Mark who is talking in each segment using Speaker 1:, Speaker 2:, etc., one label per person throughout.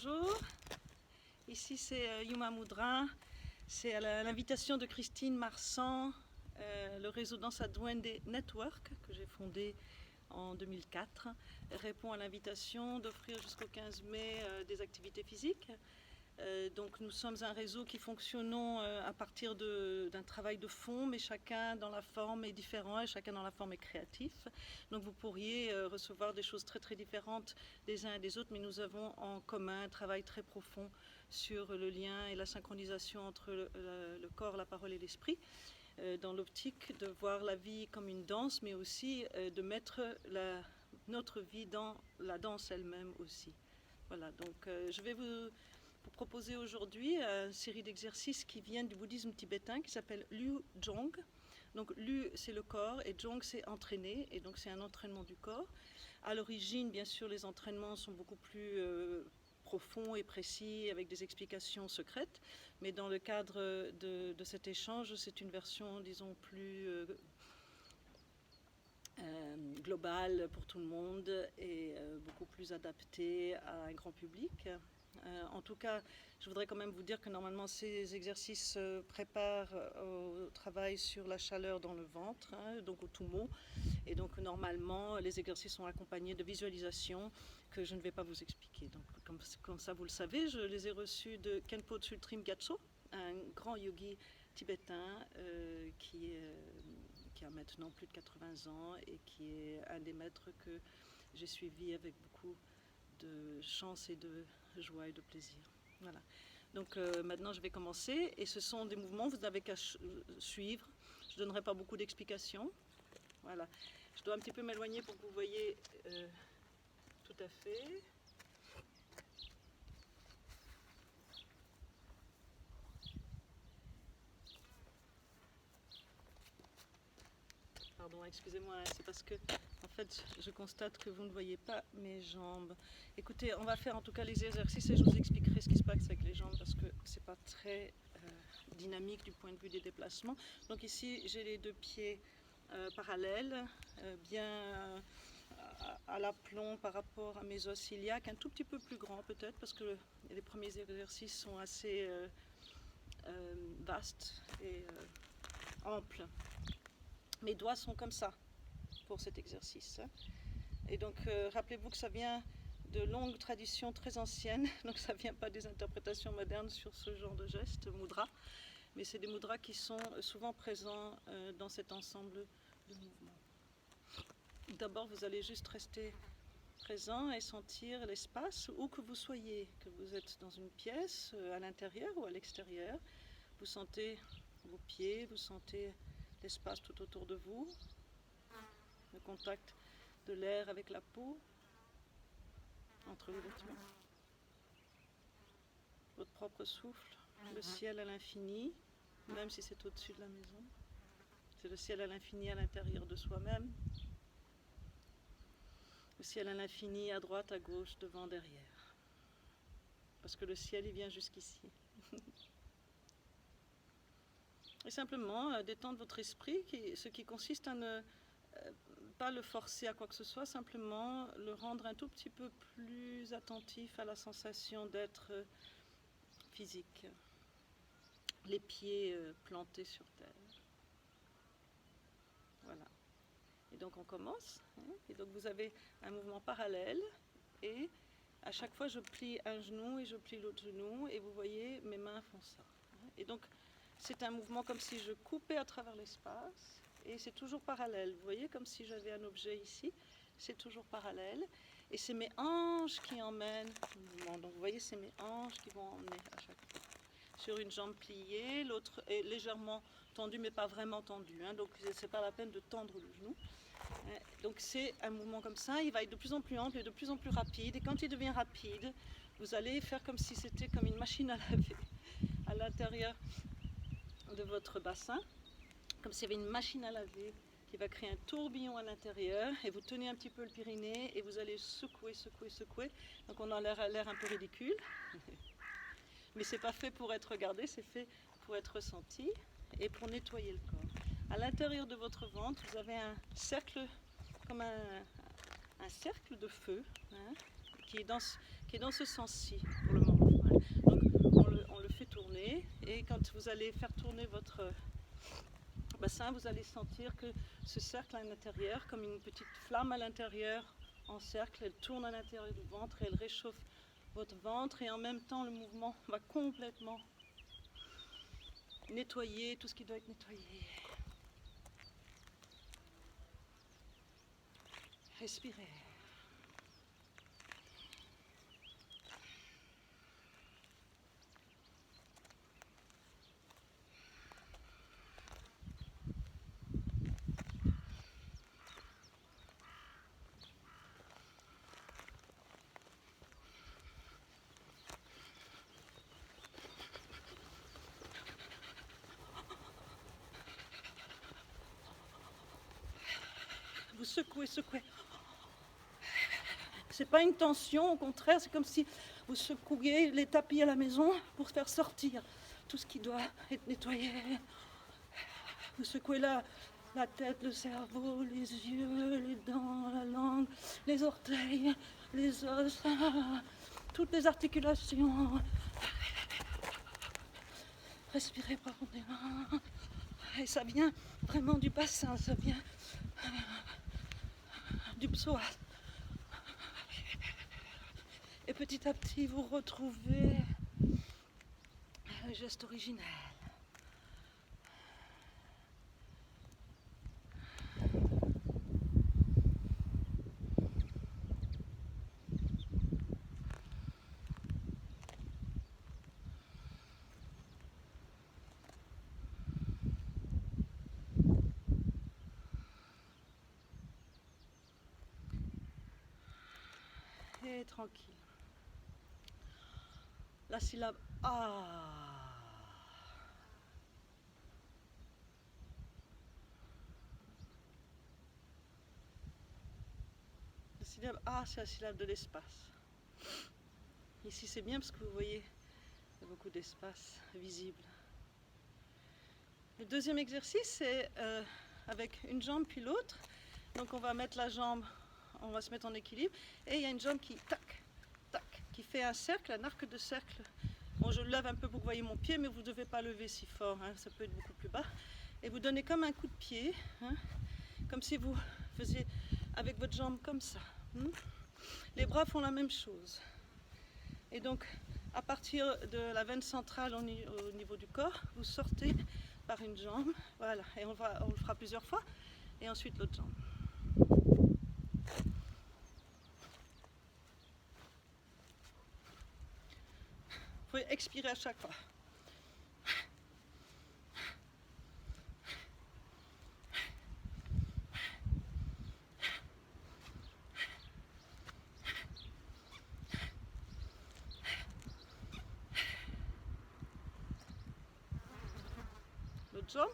Speaker 1: bonjour. Ici c'est Yuma Mudra. C'est à l'invitation de Christine Marsan, le réseau Danse à Duende Network que j'ai fondé en 2004 répond à l'invitation d'offrir jusqu'au 15 mai des activités physiques. Donc nous sommes un réseau qui fonctionnons à partir d'un travail de fond, mais chacun dans la forme est différent et chacun dans la forme est créatif. Donc vous pourriez recevoir des choses très très différentes des uns et des autres, mais nous avons en commun un travail très profond sur le lien et la synchronisation entre le corps, la parole et l'esprit, dans l'optique de voir la vie comme une danse, mais aussi de mettre notre vie dans la danse elle-même aussi. Voilà, donc je vais vous proposer aujourd'hui une série d'exercices qui viennent du bouddhisme tibétain qui s'appelle Liu Zhong. Donc Liu c'est le corps et Zhong c'est entraîner, et donc c'est un entraînement du corps. À l'origine, bien sûr, les entraînements sont beaucoup plus profonds et précis avec des explications secrètes, mais dans le cadre de cet échange, c'est une version, disons, plus globale pour tout le monde et beaucoup plus adaptée à un grand public. En tout cas, je voudrais quand même vous dire que normalement ces exercices se préparent au travail sur la chaleur dans le ventre, donc au tumo. Et donc normalement, les exercices sont accompagnés de visualisations que je ne vais pas vous expliquer. Donc comme ça, vous le savez, je les ai reçus de Khenpo Tsultrim Gyatso, un grand yogi tibétain qui a maintenant plus de 80 ans et qui est un des maîtres que j'ai suivi avec beaucoup de chance et de joie et de plaisir. Voilà. Donc maintenant je vais commencer et ce sont des mouvements, vous n'avez qu'à suivre. Je ne donnerai pas beaucoup d'explications. Voilà. Je dois un petit peu m'éloigner pour que vous voyez tout à fait. Pardon, excusez-moi, c'est parce que en fait je constate que vous ne voyez pas mes jambes. Écoutez, on va faire en tout cas les exercices et je vous expliquerai ce qui se passe avec les jambes parce que c'est pas très dynamique du point de vue des déplacements. Donc ici j'ai les deux pieds parallèles, bien à l'aplomb par rapport à mes os iliaques, un tout petit peu plus grand peut-être parce que les premiers exercices sont assez vastes et amples. Mes doigts sont comme ça pour cet exercice. Et donc rappelez-vous que ça vient de longues traditions très anciennes, donc ça ne vient pas des interprétations modernes sur ce genre de gestes, mudra, mais c'est des mudras qui sont souvent présents dans cet ensemble de mouvements. D'abord, vous allez juste rester présent et sentir l'espace où que vous soyez, que vous êtes dans une pièce, à l'intérieur ou à l'extérieur. Vous sentez vos pieds, vous sentez l'espace tout autour de vous, le contact de l'air avec la peau, entre les vêtements, votre propre souffle, le ciel à l'infini, même si c'est au-dessus de la maison. C'est le ciel à l'infini à l'intérieur de soi-même, le ciel à l'infini à droite, à gauche, devant, derrière. Parce que le ciel, il vient jusqu'ici. Et simplement détendre votre esprit, ce qui consiste à ne pas le forcer à quoi que ce soit, simplement le rendre un tout petit peu plus attentif à la sensation d'être physique. Les pieds plantés sur terre. Voilà. Et donc on commence. Et donc vous avez un mouvement parallèle et à chaque fois je plie un genou et je plie l'autre genou et vous voyez mes mains font ça. Et donc c'est un mouvement comme si je coupais à travers l'espace et c'est toujours parallèle. Vous voyez comme si j'avais un objet ici, c'est toujours parallèle et c'est mes hanches qui emmènent le mouvement. Donc vous voyez c'est mes hanches qui vont emmener à chaque fois. Sur une jambe pliée, l'autre est légèrement tendue mais pas vraiment tendue. Donc c'est pas la peine de tendre le genou. Donc c'est un mouvement comme ça, il va être de plus en plus ample et de plus en plus rapide. Et quand il devient rapide, vous allez faire comme si c'était comme une machine à laver à l'intérieur de votre bassin, comme s'il y avait une machine à laver qui va créer un tourbillon à l'intérieur. Et vous tenez un petit peu le périnée et vous allez secouer, secouer, secouer. Donc on a l'air un peu ridicule. Mais c'est pas fait pour être regardé, c'est fait pour être ressenti et pour nettoyer le corps. À l'intérieur de votre ventre, vous avez un cercle, comme un cercle de feu, qui est dans ce sens-ci pour le moment. Hein. Donc on le fait tourner et quand vous allez faire tourner votre bassin, vous allez sentir que ce cercle à l'intérieur, comme une petite flamme à l'intérieur, en cercle, elle tourne à l'intérieur du ventre et elle réchauffe votre ventre et en même temps le mouvement va complètement nettoyer tout ce qui doit être nettoyé. Respirez. Vous secouez, secouez. C'est pas une tension, au contraire, c'est comme si vous secouiez les tapis à la maison pour faire sortir tout ce qui doit être nettoyé. Vous secouez la tête, le cerveau, les yeux, les dents, la langue, les orteils, les os, toutes les articulations. Respirez profondément. Et ça vient vraiment du bassin, ça vient du psoas. Et petit à petit, vous retrouvez le geste originel. Et tranquille. La syllabe A. La syllabe A, c'est la syllabe de l'espace. Ici, c'est bien parce que vous voyez, il y a beaucoup d'espace visible. Le deuxième exercice, c'est avec une jambe puis l'autre. Donc on va mettre la jambe, on va se mettre en équilibre. Et il y a une jambe qui, tac, tac, qui fait un cercle, un arc de cercle. Bon, je le lève un peu pour que vous voyez mon pied, mais vous ne devez pas lever si fort, hein, ça peut être beaucoup plus bas. Et vous donnez comme un coup de pied, hein, comme si vous faisiez avec votre jambe comme ça. Les bras font la même chose. Et donc, à partir de la veine centrale au niveau du corps, vous sortez par une jambe, voilà, et on le fera plusieurs fois, et ensuite l'autre jambe. Vous pouvez expirer à chaque fois. L'autre jambe.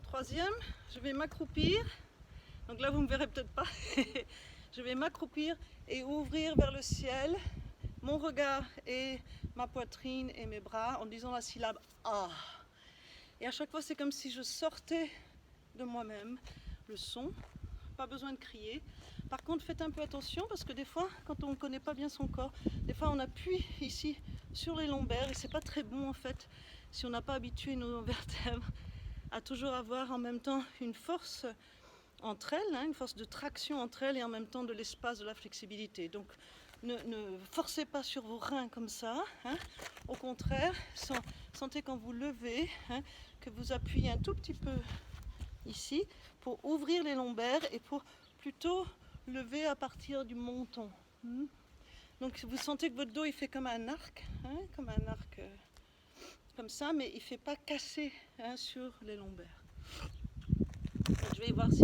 Speaker 1: Troisième, je vais m'accroupir. Donc là, vous ne me verrez peut-être pas. Je vais m'accroupir et ouvrir vers le ciel mon regard et ma poitrine et mes bras en disant la syllabe A. Et à chaque fois, c'est comme si je sortais de moi-même le son. Pas besoin de crier. Par contre, faites un peu attention parce que des fois, quand on ne connaît pas bien son corps, des fois on appuie ici sur les lombaires et c'est pas très bon en fait si on n'a pas habitué nos vertèbres à toujours avoir en même temps une force entre elles, hein, une force de traction entre elles et en même temps de l'espace, de la flexibilité. Donc ne forcez pas sur vos reins comme ça, hein. Au contraire, sentez quand vous levez, hein, que vous appuyez un tout petit peu ici pour ouvrir les lombaires et pour plutôt lever à partir du menton. Donc vous sentez que votre dos il fait comme un arc, hein, comme un arc comme ça, mais il ne fait pas casser hein, sur les lombaires. Donc, je vais voir si,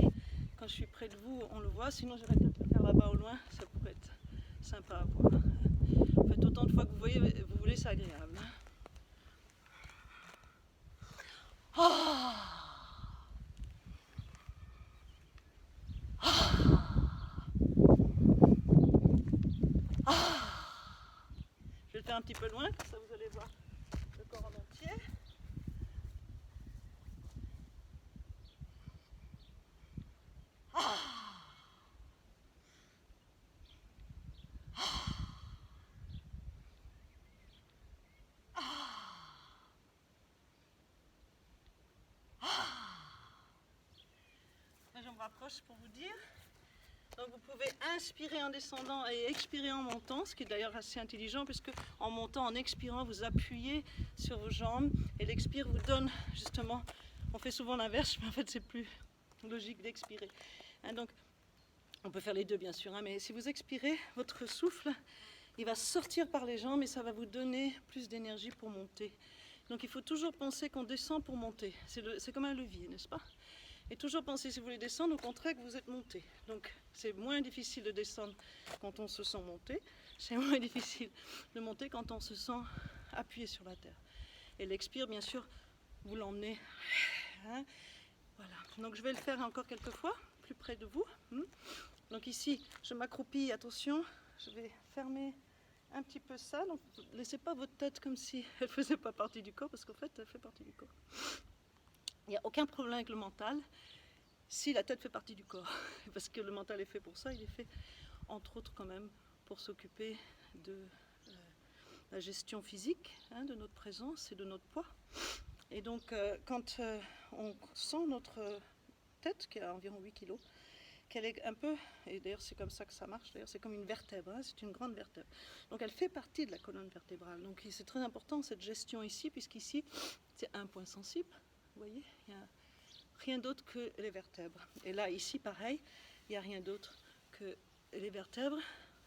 Speaker 1: quand je suis près de vous, on le voit. Sinon, j'irai peut-être le faire là-bas au loin. Ça pourrait être sympa à voir. Faites autant de fois que vous voulez, c'est agréable. Je vais le faire un petit peu loin, comme ça vous allez voir le corps en entier. Là, je me rapproche pour vous dire. Donc vous pouvez inspirer en descendant et expirer en montant, ce qui est d'ailleurs assez intelligent puisque en montant, en expirant, vous appuyez sur vos jambes et l'expire vous donne justement, on fait souvent l'inverse, mais en fait c'est plus logique d'expirer. Hein, donc on peut faire les deux bien sûr, hein, mais si vous expirez, votre souffle, il va sortir par les jambes et ça va vous donner plus d'énergie pour monter. Donc il faut toujours penser qu'on descend pour monter, c'est comme un levier, n'est-ce pas ? Et toujours penser, si vous voulez descendre, au contraire que vous êtes monté. Donc c'est moins difficile de descendre quand on se sent monté, c'est moins difficile de monter quand on se sent appuyé sur la terre. Et l'expire, bien sûr, vous l'emmenez. Hein, voilà. Donc je vais le faire encore quelques fois, plus près de vous. Donc ici, je m'accroupis, attention, je vais fermer un petit peu ça. Donc ne laissez pas votre tête comme si elle ne faisait pas partie du corps, parce qu'en fait, elle fait partie du corps. Il n'y a aucun problème avec le mental si la tête fait partie du corps, parce que le mental est fait pour ça, il est fait entre autres quand même pour s'occuper de la gestion physique, hein, de notre présence et de notre poids. Et donc quand on sent notre tête, qui a environ 8 kg, qu'elle est un peu, et d'ailleurs c'est comme ça que ça marche, d'ailleurs c'est comme une vertèbre, hein, c'est une grande vertèbre. Donc elle fait partie de la colonne vertébrale. Donc c'est très important cette gestion ici, puisqu'ici c'est un point sensible, vous voyez, il y a rien d'autre que les vertèbres. Et là, ici, pareil, il n'y a rien d'autre que les vertèbres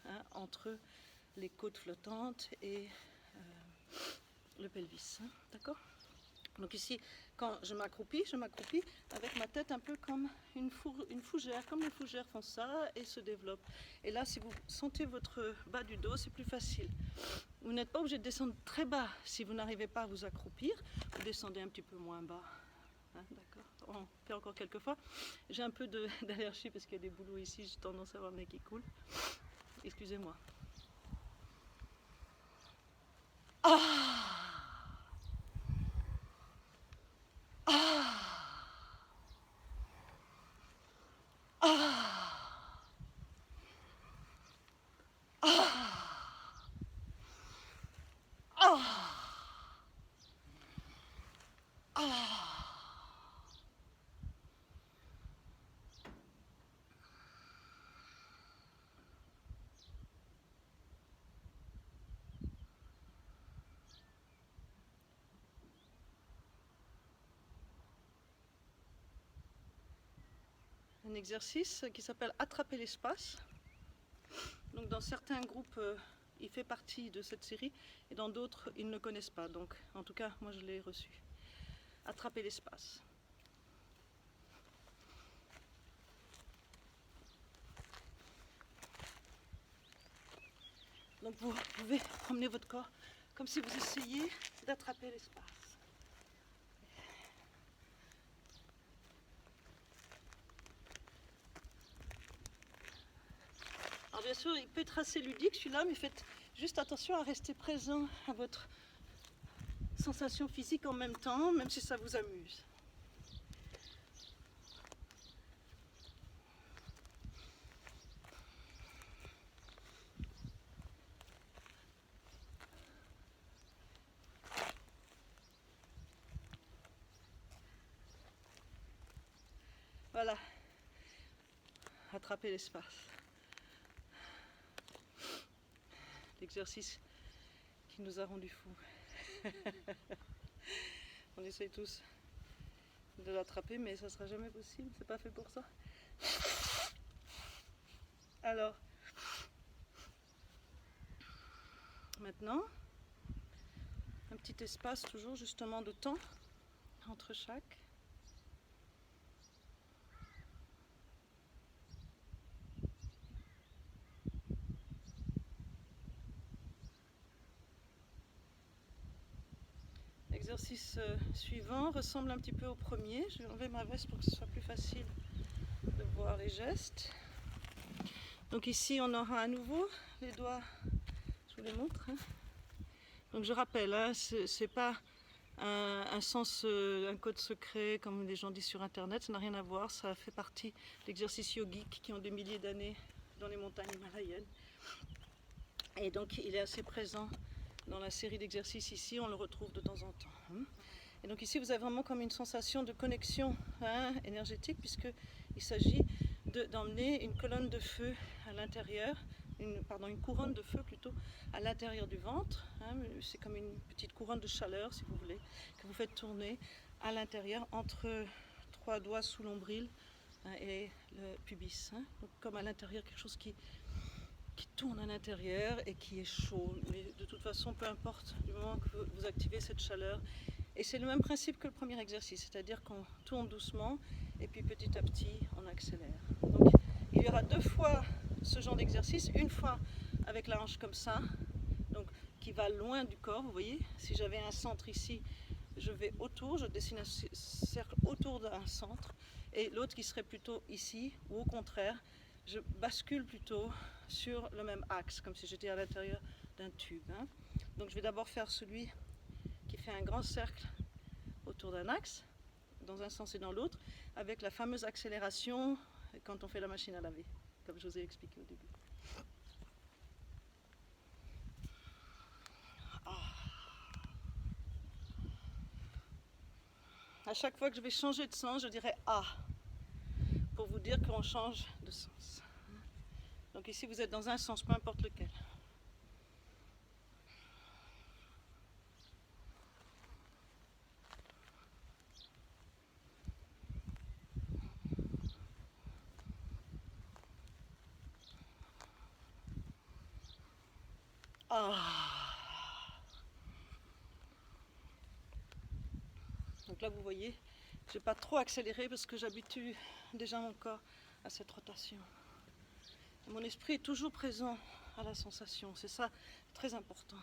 Speaker 1: hein, entre les côtes flottantes et le pelvis. Hein, d'accord ? Donc ici, quand je m'accroupis avec ma tête un peu comme une fougère, comme les fougères font ça et se développent. Et là, si vous sentez votre bas du dos, c'est plus facile. Vous n'êtes pas obligé de descendre très bas si vous n'arrivez pas à vous accroupir. Vous descendez un petit peu moins bas. Hein, d'accord. On fait encore quelques fois. J'ai un peu d'allergie parce qu'il y a des boulots ici, j'ai tendance à avoir le nez qui coule. Excusez-moi. Un exercice qui s'appelle attraper l'espace. Donc dans certains groupes, il fait partie de cette série et dans d'autres, ils ne connaissent pas. Donc en tout cas, moi je l'ai reçu. Attraper l'espace. Donc vous pouvez promener votre corps comme si vous essayiez d'attraper l'espace. Alors bien sûr, il peut être assez ludique celui-là, mais faites juste attention à rester présent à votre sensation physique en même temps, même si ça vous amuse. Voilà, attraper l'espace. L'exercice qui nous a rendus fous. On essaye tous de l'attraper, mais ça ne sera jamais possible, c'est pas fait pour ça. Alors, maintenant, un petit espace toujours justement de temps entre chaque. L'exercice suivant ressemble un petit peu au premier. Je vais enlever ma veste pour que ce soit plus facile de voir les gestes. Donc ici on aura à nouveau les doigts, je vous les montre. Donc je rappelle, c'est pas un sens, un code secret comme les gens disent sur internet, ça n'a rien à voir, ça fait partie d'exercices yogiques qui ont des milliers d'années dans les montagnes himalayennes. Et donc il est assez présent dans la série d'exercices ici, on le retrouve de temps en temps. Et donc ici vous avez vraiment comme une sensation de connexion énergétique, puisqu'il s'agit d'emmener une colonne de feu à l'intérieur, une couronne de feu plutôt, à l'intérieur du ventre. C'est comme une petite couronne de chaleur, si vous voulez, que vous faites tourner à l'intérieur entre 3 doigts sous l'ombril et le pubis. Donc comme à l'intérieur quelque chose qui tourne à l'intérieur et qui est chaud. Mais de toute façon, peu importe, du moment que vous activez cette chaleur. Et c'est le même principe que le premier exercice, c'est-à-dire qu'on tourne doucement et puis petit à petit, on accélère. Donc il y aura 2 fois ce genre d'exercice, une fois avec la hanche comme ça, donc qui va loin du corps, vous voyez. Si j'avais un centre ici, je vais autour, je dessine un cercle autour d'un centre, et l'autre qui serait plutôt ici, ou au contraire, je bascule plutôt sur le même axe, comme si j'étais à l'intérieur d'un tube. Donc je vais d'abord faire celui qui fait un grand cercle autour d'un axe, dans un sens et dans l'autre, avec la fameuse accélération quand on fait la machine à laver, comme je vous ai expliqué au début. À chaque fois que je vais changer de sens, je dirai A, pour vous dire qu'on change de sens. Donc ici vous êtes dans un sens, peu importe lequel. Donc là vous voyez, je n'ai pas trop accéléré parce que j'habitue déjà mon corps à cette rotation. Et mon esprit est toujours présent à la sensation, c'est ça très important.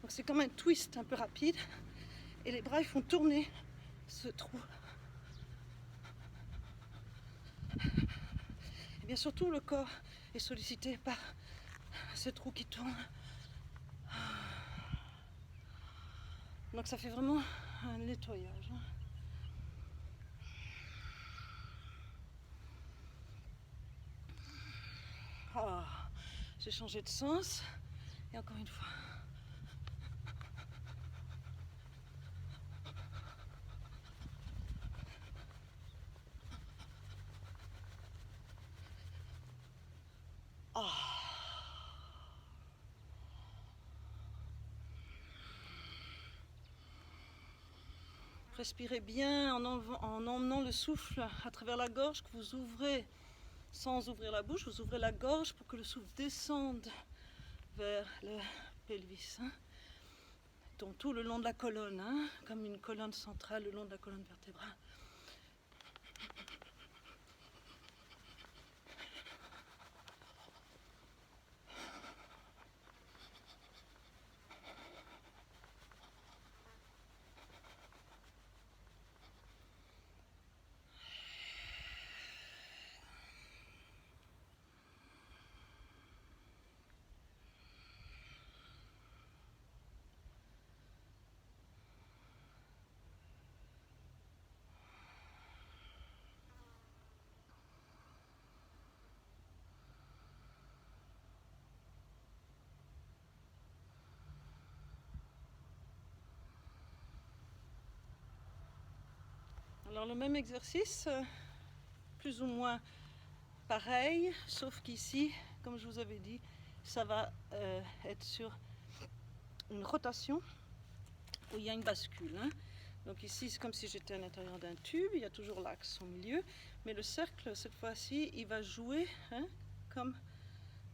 Speaker 1: Donc c'est comme un twist un peu rapide, et les bras ils font tourner ce trou. Et bien surtout le corps est sollicité par ce trou qui tourne. Donc ça fait vraiment un nettoyage. J'ai changé de sens, et encore une fois. Respirez bien en emmenant le souffle à travers la gorge que vous ouvrez sans ouvrir la bouche. Vous ouvrez la gorge pour que le souffle descende vers le pelvis. Donc tout le long de la colonne, comme une colonne centrale le long de la colonne vertébrale. Alors le même exercice, plus ou moins pareil, sauf qu'ici, comme je vous avais dit, ça va être sur une rotation où il y a une bascule. Hein. Donc ici, c'est comme si j'étais à l'intérieur d'un tube, il y a toujours l'axe au milieu, mais le cercle, cette fois-ci, il va jouer comme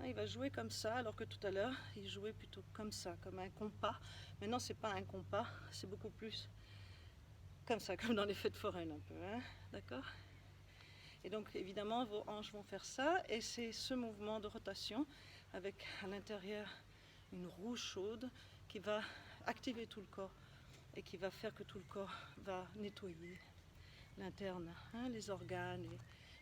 Speaker 1: il va jouer comme ça, alors que tout à l'heure, il jouait plutôt comme ça, comme un compas. Maintenant, c'est pas un compas, c'est beaucoup plus comme ça, comme dans les fêtes foraines un peu, hein, d'accord? Et donc, évidemment, vos hanches vont faire ça, et c'est ce mouvement de rotation, avec à l'intérieur une roue chaude, qui va activer tout le corps, et qui va faire que tout le corps va nettoyer l'interne, hein, les organes,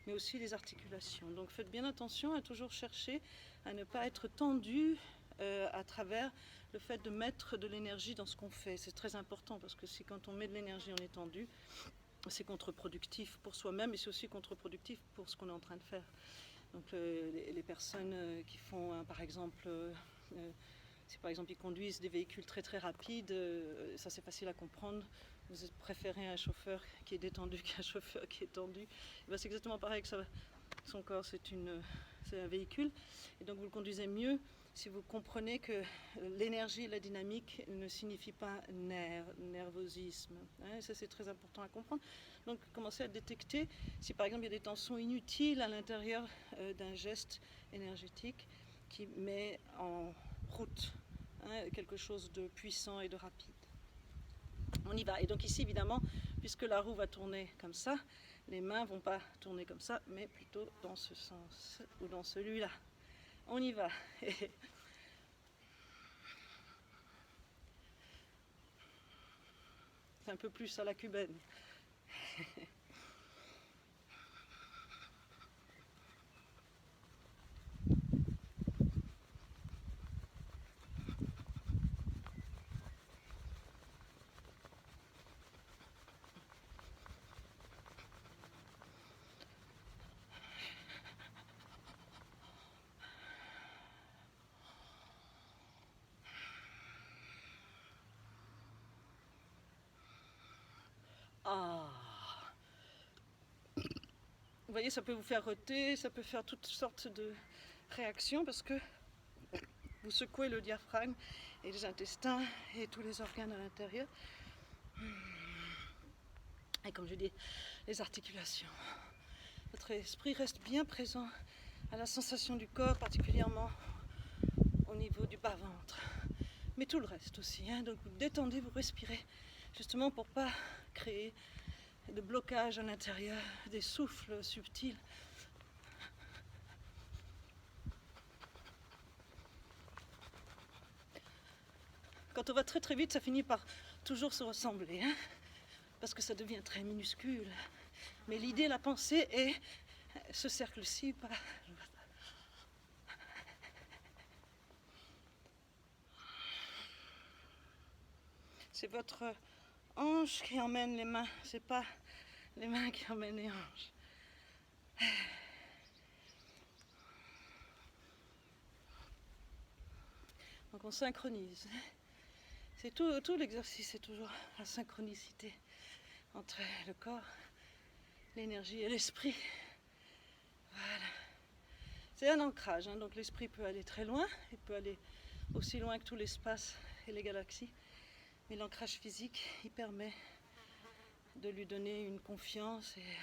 Speaker 1: mais aussi les articulations. Donc faites bien attention à toujours chercher à ne pas être tendu à travers le fait de mettre de l'énergie dans ce qu'on fait. C'est très important parce que si quand on met de l'énergie on est tendu, c'est contre-productif pour soi-même et c'est aussi contre-productif pour ce qu'on est en train de faire. Donc les personnes qui font par exemple si par exemple ils conduisent des véhicules très très rapides, ça c'est facile à comprendre. Vous préférez un chauffeur qui est détendu qu'un chauffeur qui est tendu. Ben, c'est exactement pareil que ça. Son corps c'est un véhicule et donc vous le conduisez mieux si vous comprenez que l'énergie et la dynamique ne signifient pas nervosisme. Hein, ça c'est très important à comprendre. Donc commencez à détecter si par exemple il y a des tensions inutiles à l'intérieur d'un geste énergétique qui met en route quelque chose de puissant et de rapide. On y va. Et donc ici, évidemment, puisque la roue va tourner comme ça, les mains ne vont pas tourner comme ça, mais plutôt dans ce sens ou dans celui-là. On y va. C'est un peu plus à la cubaine. Ah. Vous voyez, ça peut vous faire roter, ça peut faire toutes sortes de réactions parce que vous secouez le diaphragme et les intestins et tous les organes à l'intérieur. Et comme je dis, les articulations. Votre esprit reste bien présent à la sensation du corps, particulièrement au niveau du bas-ventre. Mais tout le reste aussi. Hein. Donc vous détendez, vous respirez, justement pour ne pas créer de blocage à l'intérieur, des souffles subtils. Quand on va très très vite, ça finit par toujours se ressembler, hein, parce que ça devient très minuscule. Mais l'idée, la pensée est ce cercle-ci. C'est votre hanche qui emmène les mains, c'est pas les mains qui emmènent les hanches. Donc on synchronise. C'est tout l'exercice, c'est toujours la synchronicité entre le corps, l'énergie et l'esprit. Voilà. C'est un ancrage, hein, donc l'esprit peut aller très loin, il peut aller aussi loin que tout l'espace et les galaxies. Mais l'ancrage physique, il permet de lui donner une confiance et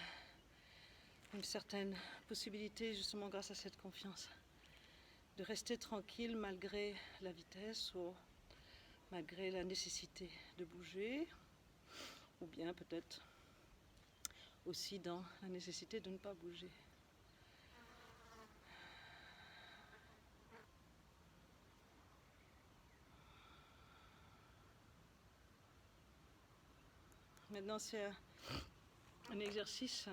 Speaker 1: une certaine possibilité, justement grâce à cette confiance, de rester tranquille malgré la vitesse ou malgré la nécessité de bouger, ou bien peut-être aussi dans la nécessité de ne pas bouger. Maintenant, c'est un exercice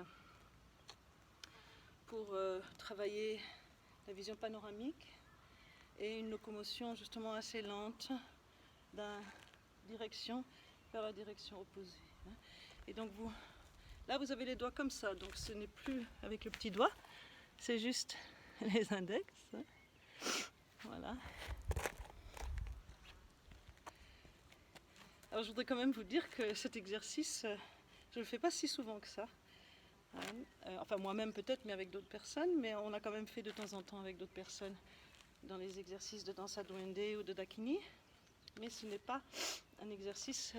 Speaker 1: pour travailler la vision panoramique et une locomotion justement assez lente d'une direction vers la direction opposée. Et donc là vous avez les doigts comme ça, donc ce n'est plus avec le petit doigt, c'est juste les index. Voilà. Alors je voudrais quand même vous dire que cet exercice Je ne le fais pas si souvent que ça. Enfin, moi-même peut-être, mais avec d'autres personnes. Mais on a quand même fait de temps en temps avec d'autres personnes dans les exercices de danse à duende ou de dakini. Mais ce n'est pas un exercice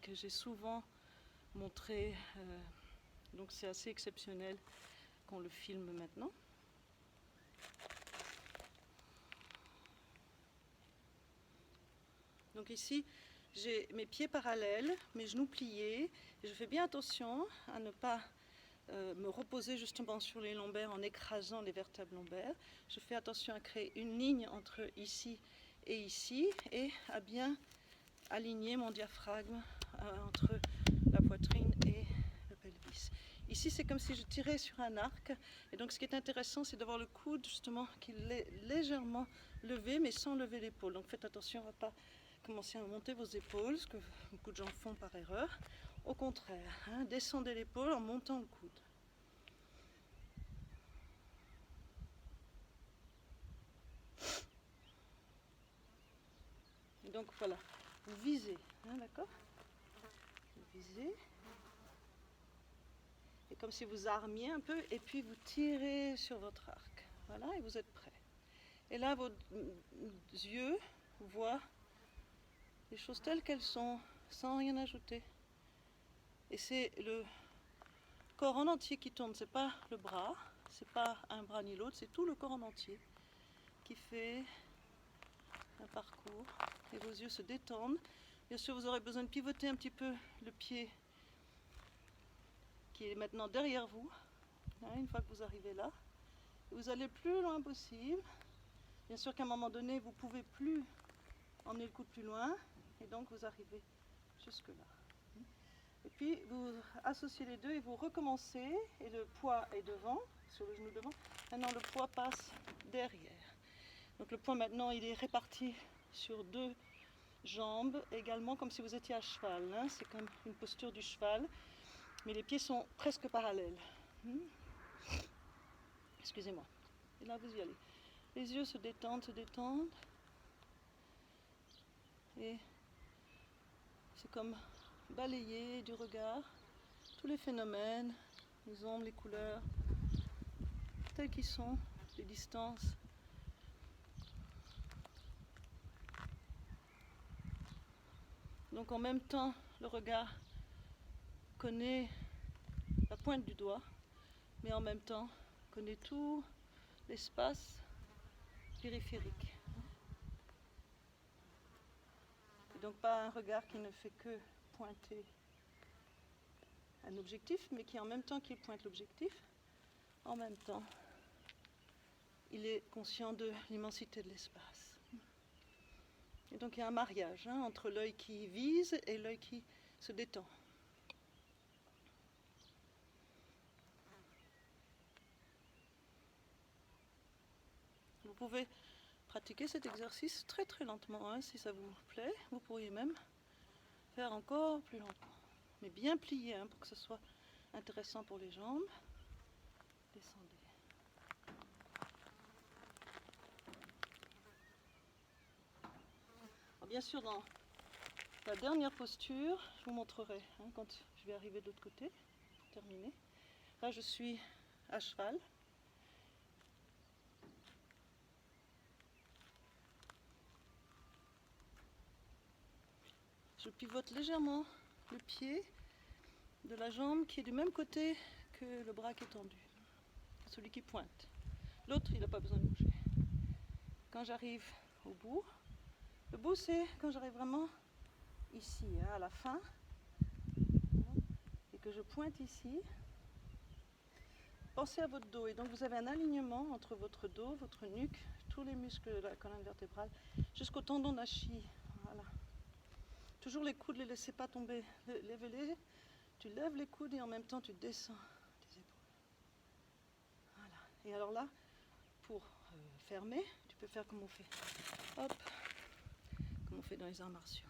Speaker 1: que j'ai souvent montré. Donc c'est assez exceptionnel qu'on le filme maintenant. Donc ici, j'ai mes pieds parallèles, mes genoux pliés. Et je fais bien attention à ne pas me reposer justement sur les lombaires en écrasant les vertèbres lombaires. Je fais attention à créer une ligne entre ici et à bien aligner mon diaphragme entre la poitrine et le pelvis. Ici, c'est comme si je tirais sur un arc. Et donc, ce qui est intéressant, c'est d'avoir le coude justement qui est légèrement levé, mais sans lever l'épaule. Donc, faites attention à ne pas commencer à monter vos épaules, ce que beaucoup de gens font par erreur. Au contraire, descendez l'épaule en montant le coude. Et donc voilà, vous visez, d'accord? Vous visez. Et comme si vous armiez un peu, et puis vous tirez sur votre arc. Voilà, et vous êtes prêt. Et là, vos yeux voient les choses telles qu'elles sont, sans rien ajouter. Et c'est le corps en entier qui tourne, c'est pas le bras, c'est pas un bras ni l'autre, c'est tout le corps en entier qui fait un parcours. Et vos yeux se détendent. Bien sûr, vous aurez besoin de pivoter un petit peu le pied qui est maintenant derrière vous, une fois que vous arrivez là. Vous allez le plus loin possible. Bien sûr qu'à un moment donné, vous ne pouvez plus emmener le coude plus loin, et donc vous arrivez jusque là. Et puis vous associez les deux et vous recommencez, et le poids est devant, sur le genou devant. Maintenant le poids passe derrière. Donc le poids maintenant il est réparti sur deux jambes, également comme si vous étiez à cheval. C'est comme une posture du cheval, mais les pieds sont presque parallèles. Excusez-moi. Et là vous y allez. Les yeux se détendent, et c'est comme balayer du regard tous les phénomènes, les ombres, les couleurs, tels qu'ils sont, les distances. Donc en même temps, le regard connaît la pointe du doigt, mais en même temps connaît tout l'espace périphérique. Et donc pas un regard qui ne fait que pointer un objectif, mais qui en même temps qu'il pointe l'objectif, en même temps, il est conscient de l'immensité de l'espace. Et donc il y a un mariage entre l'œil qui vise et l'œil qui se détend. Vous pouvez pratiquer cet exercice très très lentement, si ça vous plaît. Vous pourriez même faire encore plus lentement, mais bien plié pour que ce soit intéressant pour les jambes. Descendez. Alors, bien sûr, dans la dernière posture, je vous montrerai quand je vais arriver de l'autre côté pour terminer. Là, je suis à cheval. Je pivote légèrement le pied de la jambe qui est du même côté que le bras qui est tendu, celui qui pointe. L'autre, il n'a pas besoin de bouger. Quand j'arrive au bout, le bout c'est quand j'arrive vraiment ici, à la fin, et que je pointe ici. Pensez à votre dos, et donc vous avez un alignement entre votre dos, votre nuque, tous les muscles de la colonne vertébrale, jusqu'au tendon d'Achille. Voilà. Toujours les coudes, ne les laissez pas tomber. Lève-les, tu lèves les coudes et en même temps tu descends tes épaules. Voilà. Et alors là, pour fermer, tu peux faire comme on fait. Hop, comme on fait dans les arts martiaux.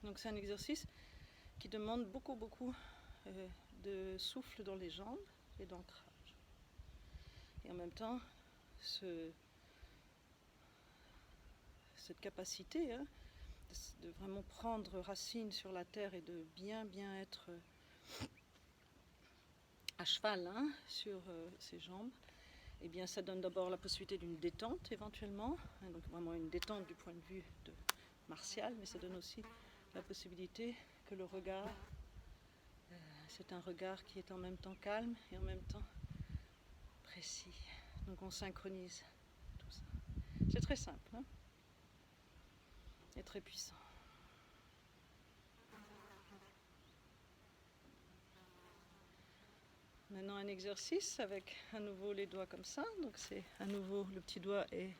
Speaker 1: Donc c'est un exercice qui demande beaucoup de souffle dans les jambes et d'ancrage. Et en même temps, cette capacité de vraiment prendre racine sur la terre et de bien être à cheval sur ses jambes, eh bien ça donne d'abord la possibilité d'une détente éventuellement, donc vraiment une détente du point de vue martial, mais ça donne aussi la possibilité que le regard, c'est un regard qui est en même temps calme et en même temps précis. Donc on synchronise tout ça. C'est très simple et très puissant. Maintenant un exercice avec à nouveau les doigts comme ça. Donc c'est à nouveau le petit doigt et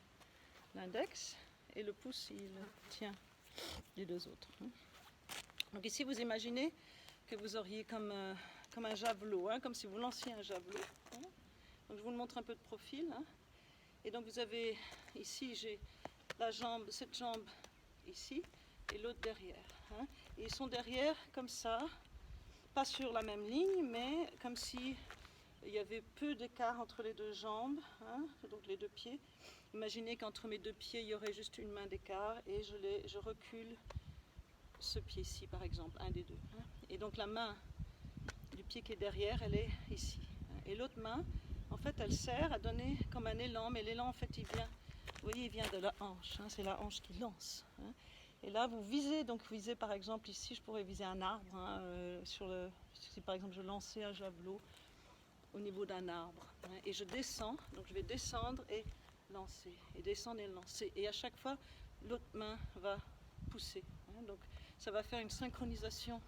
Speaker 1: l'index, et le pouce il tient les deux autres. Donc ici vous imaginez que vous auriez comme un javelot, comme si vous lanciez un javelot. Donc je vous le montre un peu de profil. Et donc vous avez ici, j'ai la jambe, cette jambe ici et l'autre derrière. Et ils sont derrière comme ça, pas sur la même ligne, mais comme si il y avait peu d'écart entre les deux jambes, donc les deux pieds. Imaginez qu'entre mes deux pieds, il y aurait juste une main d'écart et je recule ce pied-ci, par exemple, un des deux. Et donc la main du pied qui est derrière, elle est ici. Et l'autre main, en fait, elle sert à donner comme un élan, mais l'élan, en fait, il vient, vous voyez, il vient de la hanche. C'est la hanche qui lance. Et là, vous visez, donc vous visez, par exemple, ici, je pourrais viser un arbre, si par exemple je lançais un javelot au niveau d'un arbre, et je descends, donc je vais descendre et lancer, et descendre et lancer, et à chaque fois l'autre main va pousser, donc ça va faire une synchronisation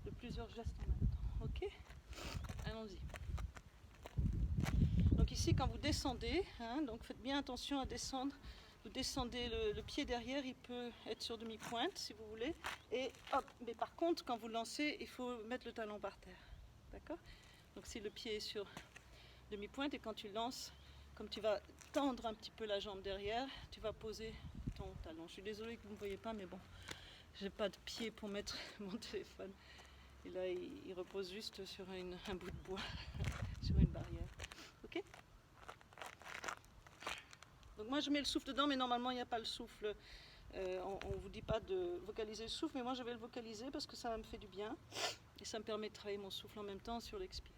Speaker 1: de plusieurs gestes en même temps. Ok, allons-y. Donc ici quand vous descendez, donc faites bien attention à descendre. Vous descendez le pied derrière, il peut être sur demi-pointe si vous voulez, et hop, mais par contre quand vous lancez, il faut mettre le talon par terre, d'accord? Donc si le pied est sur demi-pointe, et quand tu lances, comme tu vas tendre un petit peu la jambe derrière, tu vas poser ton talon. Je suis désolée que vous ne voyez pas, mais bon, j'ai pas de pied pour mettre mon téléphone. Et là, il repose juste sur un bout de bois, sur une barrière. Ok? Donc moi, je mets le souffle dedans, mais normalement, il n'y a pas le souffle. On ne vous dit pas de vocaliser le souffle, mais moi, je vais le vocaliser parce que ça me fait du bien. Et ça me permet de travailler mon souffle en même temps sur l'expire.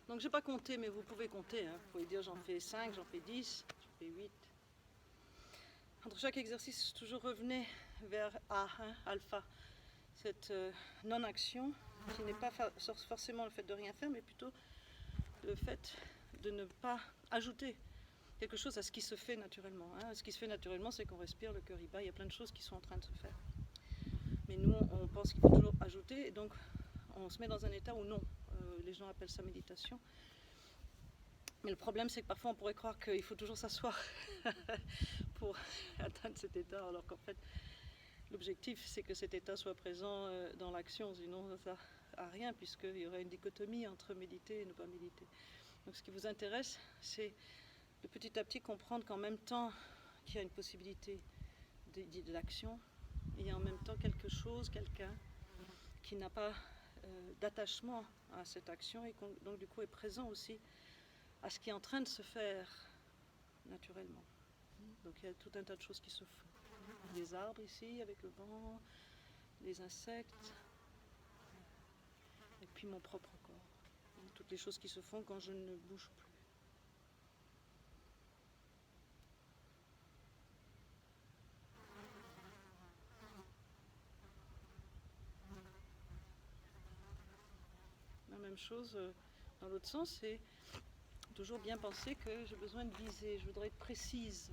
Speaker 1: Donc j'ai pas compté, mais vous pouvez compter. Vous pouvez dire j'en fais 5, j'en fais 10, j'en fais 8. Entre chaque exercice, toujours revenez vers A, alpha. Cette non-action qui n'est pas forcément le fait de rien faire, mais plutôt le fait de ne pas ajouter quelque chose à ce qui se fait naturellement. Ce qui se fait naturellement, c'est qu'on respire, le cœur y bat, il y a plein de choses qui sont en train de se faire. Mais nous, on pense qu'il faut toujours ajouter, et donc on se met dans un état où non. Les gens appellent ça méditation. Mais le problème, c'est que parfois on pourrait croire qu'il faut toujours s'asseoir pour atteindre cet état, alors qu'en fait, l'objectif, c'est que cet état soit présent dans l'action, sinon ça ne sert à rien, puisqu'il y aurait une dichotomie entre méditer et ne pas méditer. Donc ce qui vous intéresse, c'est de petit à petit comprendre qu'en même temps qu'il y a une possibilité d'action, il y a en même temps quelque chose, quelqu'un qui n'a pas d'attachement à cette action et donc du coup est présent aussi à ce qui est en train de se faire naturellement. Donc il y a tout un tas de choses qui se font. Les arbres ici avec le vent, les insectes, et puis mon propre corps. Toutes les choses qui se font quand je ne bouge plus. La même chose dans l'autre sens, c'est toujours bien penser que j'ai besoin de viser, je voudrais être précise.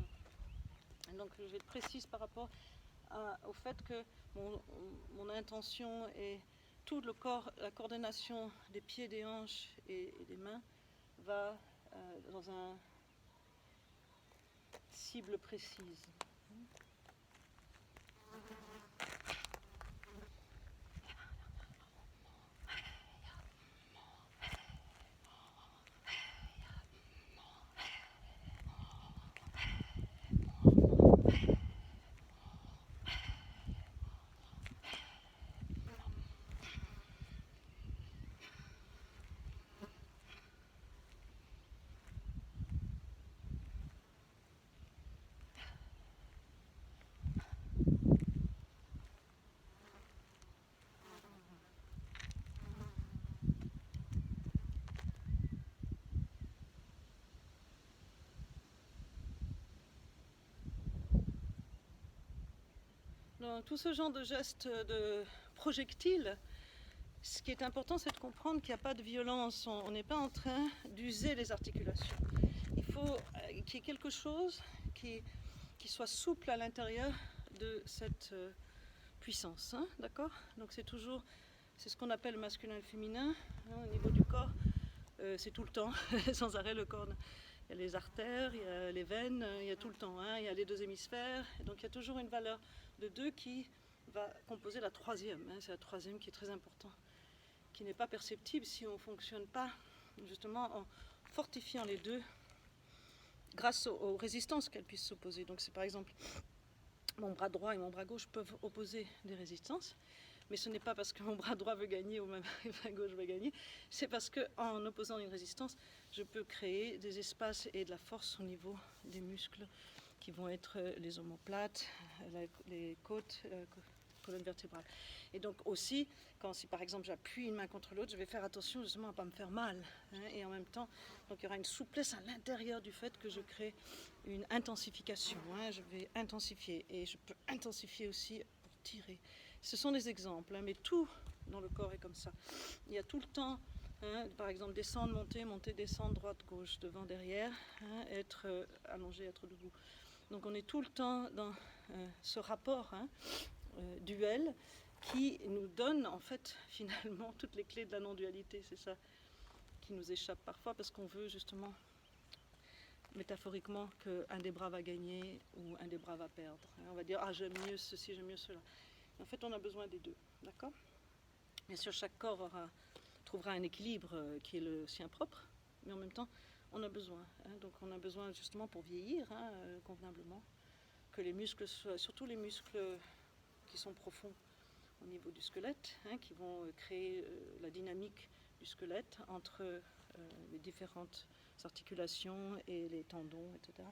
Speaker 1: Et donc je vais être précise par rapport au fait que mon intention et tout le corps, la coordination des pieds, des hanches et des mains va dans une cible précise. dans tout ce genre de gestes de projectiles, ce qui est important, c'est de comprendre qu'il n'y a pas de violence. On n'est pas en train d'user les articulations. Il faut qu'il y ait quelque chose qui soit souple à l'intérieur de cette puissance. Hein, d'accord ? Donc c'est ce qu'on appelle masculin et féminin. Hein, au niveau du corps, c'est tout le temps, sans arrêt le corps. Il y a les artères, il y a les veines, il y a tout le temps. Hein, il y a les deux hémisphères. Et donc il y a toujours une valeur de 2 qui va composer la troisième. Hein, c'est la troisième qui est très importante, qui n'est pas perceptible si on ne fonctionne pas justement en fortifiant les deux grâce aux résistances qu'elles puissent s'opposer. Donc c'est par exemple mon bras droit et mon bras gauche peuvent opposer des résistances, mais ce n'est pas parce que mon bras droit veut gagner ou mon bras gauche veut gagner, c'est parce qu'en opposant une résistance, je peux créer des espaces et de la force au niveau des muscles qui vont être les omoplates, les côtes, colonne vertébrale. Et donc aussi, si par exemple j'appuie une main contre l'autre, je vais faire attention justement à ne pas me faire mal. Hein, et en même temps, donc il y aura une souplesse à l'intérieur du fait que je crée une intensification. Hein, je vais intensifier et je peux intensifier aussi pour tirer. Ce sont des exemples, hein, mais tout dans le corps est comme ça. Il y a tout le temps, hein, par exemple, descendre, monter, monter, descendre, droite, gauche, devant, derrière, hein, être allongé, être debout. Donc on est tout le temps dans ce rapport duel qui nous donne en fait finalement toutes les clés de la non-dualité. C'est ça qui nous échappe parfois parce qu'on veut justement métaphoriquement qu'un des bras va gagner ou un des bras va perdre. On va dire ah j'aime mieux ceci, j'aime mieux cela. En fait on a besoin des deux, d'accord ? Bien sûr chaque corps trouvera un équilibre qui est le sien propre, mais en même temps on a besoin. Donc on a besoin justement pour vieillir convenablement que les muscles soient, surtout les muscles qui sont profonds au niveau du squelette, qui vont créer la dynamique du squelette entre les différentes articulations et les tendons, etc.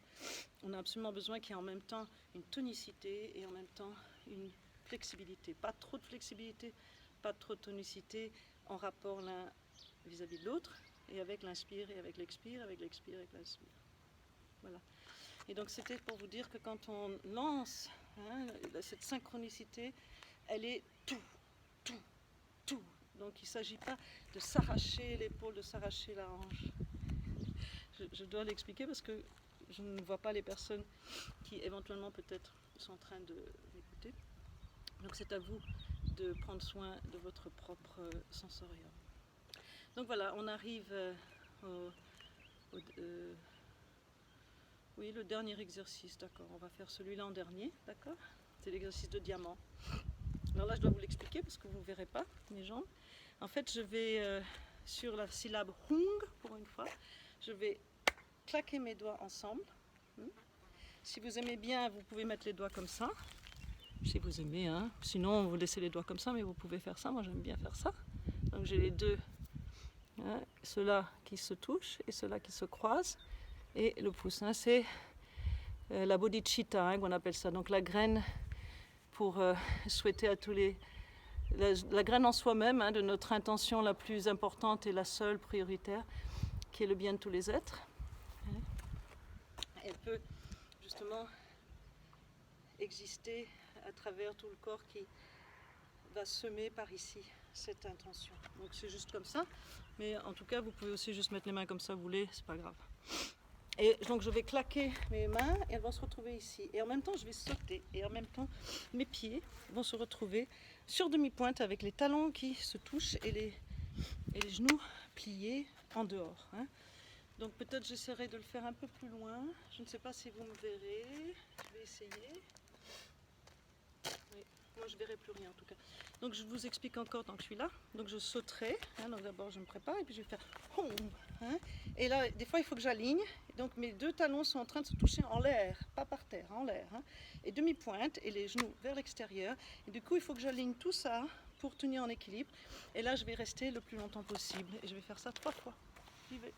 Speaker 1: On a absolument besoin qu'il y ait en même temps une tonicité et en même temps une flexibilité. Pas trop de flexibilité, pas trop de tonicité en rapport l'un vis-à-vis de l'autre, et avec l'inspire et avec l'expire, avec l'expire et avec l'inspire. Voilà. Et donc c'était pour vous dire que quand on lance cette synchronicité, elle est tout. Donc il ne s'agit pas de s'arracher l'épaule, de s'arracher la hanche. Je dois l'expliquer parce que je ne vois pas les personnes qui éventuellement peut-être sont en train de m'écouter. Donc c'est à vous de prendre soin de votre propre sensorium. Donc voilà, on arrive oui, le dernier exercice, d'accord. On va faire celui-là en dernier, d'accord. C'est l'exercice de diamant. Alors là, je dois vous l'expliquer parce que vous ne verrez pas mes jambes. En fait, je vais, sur la syllabe hung, pour une fois, je vais claquer mes doigts ensemble. Si vous aimez bien, vous pouvez mettre les doigts comme ça. Si vous aimez, hein. Sinon, vous laissez les doigts comme ça, mais vous pouvez faire ça. Moi, j'aime bien faire ça. Donc, j'ai les deux, ceux-là qui se touchent et ceux-là qui se croisent. Et le pouce, c'est la bodhicitta, qu'on appelle ça. Donc, la graine pour souhaiter à tous les... La graine en soi-même, de notre intention la plus importante et la seule prioritaire, qui est le bien de tous les êtres. Elle peut justement exister à travers tout le corps qui va semer par ici cette intention. Donc c'est juste comme ça, mais en tout cas vous pouvez aussi juste mettre les mains comme ça, vous voulez, c'est pas grave. Et donc je vais claquer mes mains et elles vont se retrouver ici. Et en même temps je vais sauter et en même temps mes pieds vont se retrouver sur demi-pointe avec les talons qui se touchent et les genoux pliés en dehors. Donc peut-être j'essaierai de le faire un peu plus loin. Je ne sais pas si vous me verrez. Je vais essayer. Oui, moi je ne verrai plus rien en tout cas. Donc je vous explique encore tant que je suis là. Donc je sauterai. Donc d'abord je me prépare et puis je vais faire hum, et là des fois il faut que j'aligne. Donc mes deux talons sont en train de se toucher en l'air, pas par terre, en l'air. Et demi-pointe et les genoux vers l'extérieur. Et du coup il faut que j'aligne tout ça pour tenir en équilibre. Et là je vais rester le plus longtemps possible. Et je vais faire ça 3 fois. J'y vais.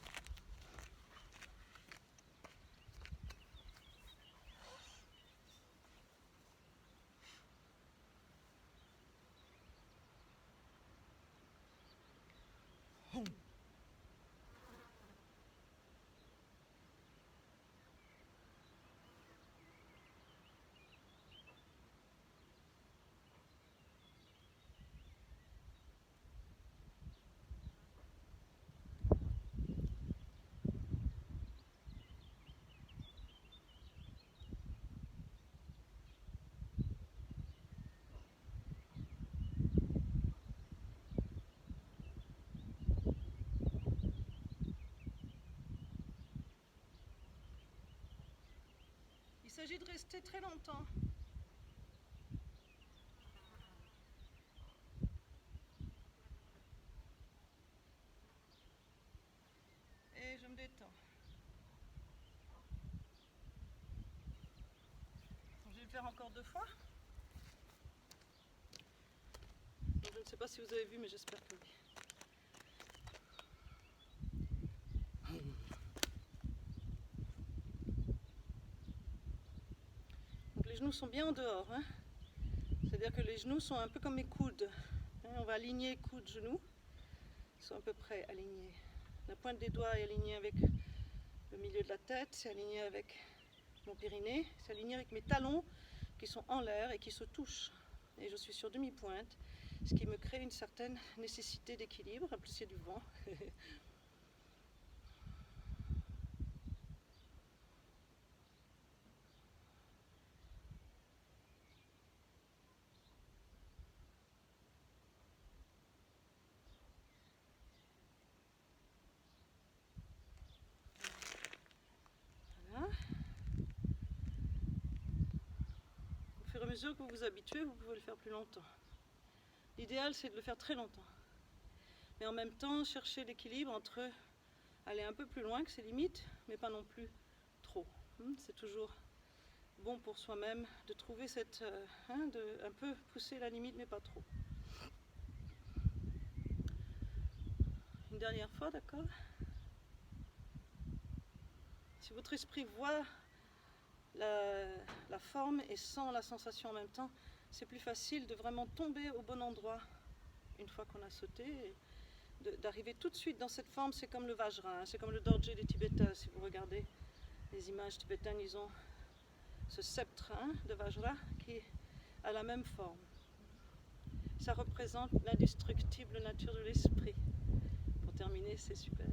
Speaker 1: s'agit de rester très longtemps. Et je me détends. Je vais le faire encore 2 fois. Donc, je ne sais pas si vous avez vu, mais j'espère que oui. Donc les genoux sont bien en dehors, hein. C'est-à-dire que les genoux sont un peu comme mes coudes. On va aligner coudes, genoux. Ils sont à peu près alignés. La pointe des doigts est alignée avec le milieu de la tête, c'est aligné avec mon périnée, c'est aligné avec mes talons qui sont en l'air et qui se touchent. Et je suis sur demi-pointe, ce qui me crée une certaine nécessité d'équilibre. En plus, il y a du vent. Voilà. Au fur et à mesure que vous vous habituez, vous pouvez le faire plus longtemps. L'idéal, c'est de le faire très longtemps. Mais en même temps, chercher l'équilibre entre aller un peu plus loin que ses limites, mais pas non plus trop. C'est toujours bon pour soi-même de trouver cette... de un peu pousser la limite, mais pas trop. Une dernière fois, d'accord? Si votre esprit voit la forme et sent la sensation en même temps, c'est plus facile de vraiment tomber au bon endroit une fois qu'on a sauté. D'arriver tout de suite dans cette forme, c'est comme le Vajra, hein, c'est comme le Dorje des Tibétains. Si vous regardez les images tibétaines, ils ont ce sceptre de Vajra qui a la même forme. Ça représente l'indestructible nature de l'esprit. Pour terminer, c'est super.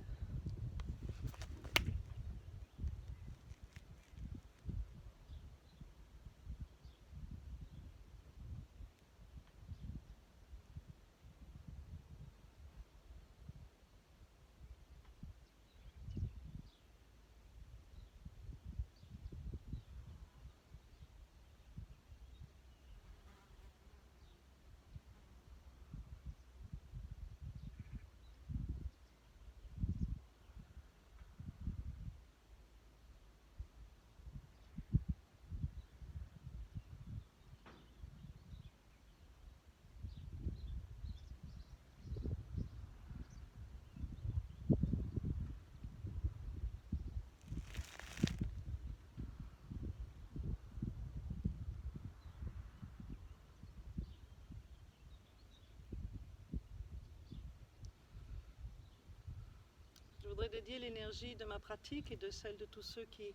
Speaker 1: Je voudrais dédier l'énergie de ma pratique et de celle de tous ceux qui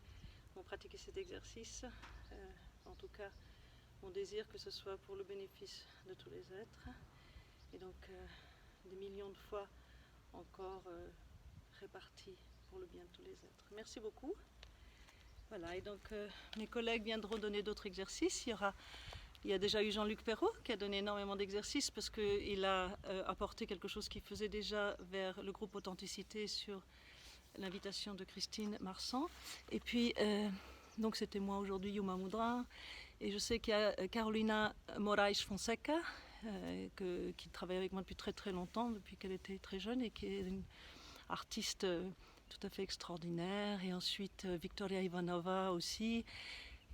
Speaker 1: vont pratiquer cet exercice. En tout cas, mon désir que ce soit pour le bénéfice de tous les êtres. Et donc, des millions de fois encore répartis pour le bien de tous les êtres. Merci beaucoup. Voilà, et donc mes collègues viendront donner d'autres exercices. Il y a déjà eu Jean-Luc Perrault qui a donné énormément d'exercices parce qu'il a apporté quelque chose qu'il faisait déjà vers le groupe Authenticité sur l'invitation de Christine Marsan. Et puis, donc c'était moi aujourd'hui, Yuma Mudra. Et je sais qu'il y a Carolina Moraes Fonseca qui travaille avec moi depuis très très longtemps, depuis qu'elle était très jeune et qui est une artiste tout à fait extraordinaire. Et ensuite Victoria Ivanova aussi,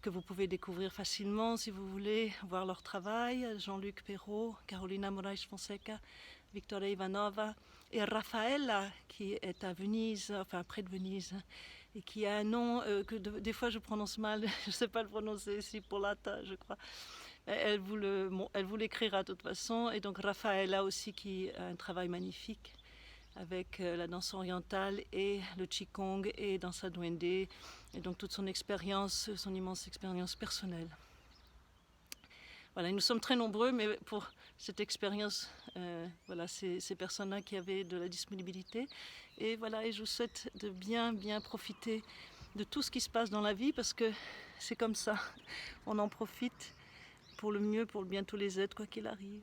Speaker 1: que vous pouvez découvrir facilement si vous voulez voir leur travail. Jean-Luc Perrault, Carolina Moraes Fonseca, Victoria Ivanova et Raffaella qui est à Venise, enfin près de Venise, et qui a un nom que des fois je prononce mal, je ne sais pas le prononcer, Cipollata je crois. Elle vous l'écrira de toute façon. Et donc Raffaella aussi qui a un travail magnifique avec la danse orientale et le Qigong et danse Duende, et donc toute son expérience, son immense expérience personnelle. Voilà, nous sommes très nombreux, mais pour cette expérience, voilà, ces personnes-là qui avaient de la disponibilité. Et voilà, et je vous souhaite de bien profiter de tout ce qui se passe dans la vie, parce que c'est comme ça, on en profite pour le mieux, pour le bien de tous les êtres, quoi qu'il arrive.